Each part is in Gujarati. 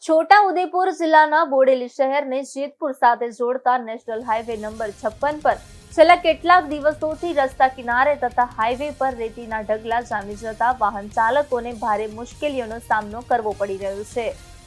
છોટા ઉદેપુર જિલ્લાના બોડેલી શહેરને જેતપુર સાથે જોડતા નેશનલ હાઈવે નંબર 56 પર છેલ્લા કેટલાક દિવસોથી રસ્તા કિનારે તથા હાઈવે પર રેતીના ઢગલા જામી જતા વાહન ચાલકોને ભારે મુશ્કેલીઓનો સામનો કરવો પડી રહ્યો છે।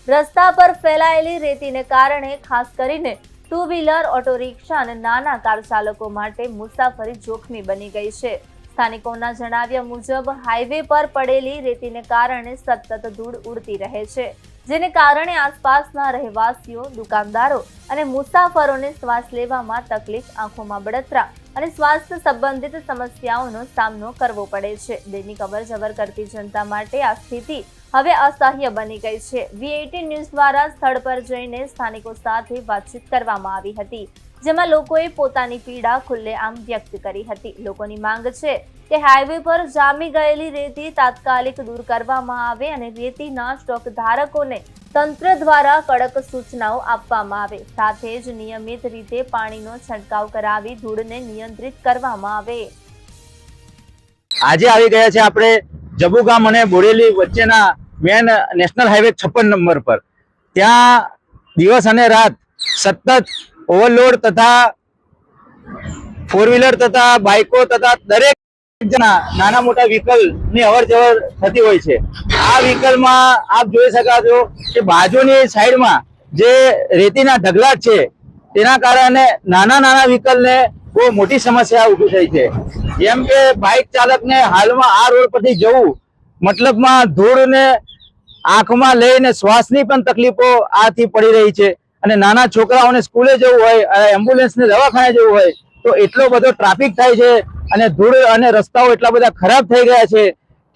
રસ્તા પર ફેલાયેલી રેતીને કારણે ખાસ કરીને ટુ વ્હીલર, ઓટો રિક્ષા અને નાના કાર ચાલકો માટે મુસાફરી જોખમી બની ગઈ છે। સ્થાનિકોના જણાવ્યા મુજબ હાઈવે પર પડેલી રેતીને કારણે સતત ધૂળ ઉડતી રહે છે, જેને કારણે આસપાસના રહેવાસીઓ, દુકાનદારો અને મુસાફરોને શ્વાસ લેવામાં તકલીફ, આંખોમાં બળતરા અને સ્વાસ્થ્ય સંબંધિત સમસ્યાઓનો સામનો કરવો પડે છે। દૈનિક અવરજવર કરતી જનતા માટે આ સ્થિતિ હવે અસહ્ય બની ગઈ છે। V18 ન્યૂઝ દ્વારા સ્થળ પર જઈને સ્થાનિકો સાથે વાતચીત કરવામાં આવી હતી, જેમાં લોકોએ પોતાની પીડા ખુલ્લેઆમ વ્યક્ત કરી હતી। લોકોની માંગ છે કે હાઈવે પર જામી ગયેલી રેતી તાત્કાલિક દૂર કરવામાં આવે અને રેતીના સ્ટોક ધારકોને તંત્ર દ્વારા કડક સૂચનાઓ આપવામાં આવે, સાથે જ નિયમિત રીતે પાણીનો છંટકાવ કરાવી ધૂળને નિયંત્રિત કરવામાં આવે। આજે આવી ગયા છે આપણે જબુ ગામ અને બોડેલી વચ્ચેના મેન નેશનલ હાઈવે 56 નંબર પર। ત્યાં દિવસ અને રાત સતત ઓવરલોડ તથા ફોર વ્હીલર તથા બાઇકો તથા દરેક નાના મોટા વ્હીકલ ની અવર જવર થતી હોય છે। આ વ્હીકલમાં આપ જોઈ શકો છો કે બાજુની સાઈડમાં જે રેતીના ઢગલા છે તેના કારણે નાના વ્હીકલ ને બહુ મોટી સમસ્યા ઊભી થઈ છે। જેમ કે બાઇક ચાલકને હાલમાં આ રોડ પરથી જવું મતલબમાં ધૂળ ને આંખમાં લઈને શ્વાસની પણ તકલીફો આથી પડી રહી છે અને નાના છોકરાઓને સ્કૂલે જવું હોય, એમ્બ્યુલન્સને દવાખાને જવું હોય તો એટલો બધો ટ્રાફિક થાય છે અને ધૂળ અને રસ્તાઓ એટલા બધા ખરાબ થઈ ગયા છે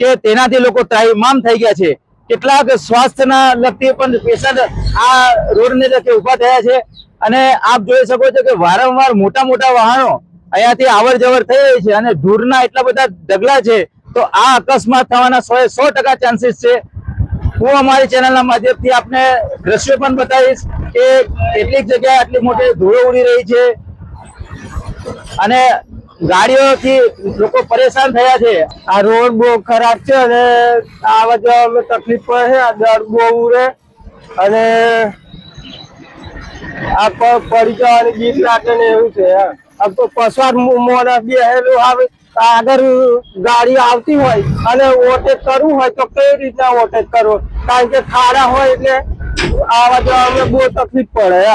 કે તેનાથી લોકો ત્રાહિમામ થઈ ગયા છે। કેટલાક સ્વાસ્થ્યના લગતી પણ પેશન્ટ આ રોડને લગતે ઉભા થયા છે અને આપ જોઈ શકો છો કે વારંવાર મોટા વાહનો અહીંયાથી આવર જવર થઈ રહી છે અને ધૂળના એટલા બધા ઢગલા છે તો આ અકસ્માત થવાના 100% ચાન્સીસ છે। હું અમારી ચેનલના માધ્યમથી આપને દ્રશ્યો પણ બતાવીશ કે કેટલીક જગ્યાએ આટલી મોટી ધૂળો ઉડી રહી છે અને ગાડીઓથી લોકો પરેશાન થયા છે। આ રોડ બહુ ખરાબ છે અને આવવા જવામાં તકલીફ પડે છે। આ દર બહુ ઉડે અને આ પડી જવાની બીક લાગે ને એવું છે। આ તો પસાર મોડા બેહેલું આવે આગળ ગાડી આવતી હોય અને ઓવરટેક કરવું હોય તો કઈ રીતના ઓવરટેક કરવો, કારણ કે ખાડા હોય એટલે આવવા જવામાં બહુ તકલીફ પડે।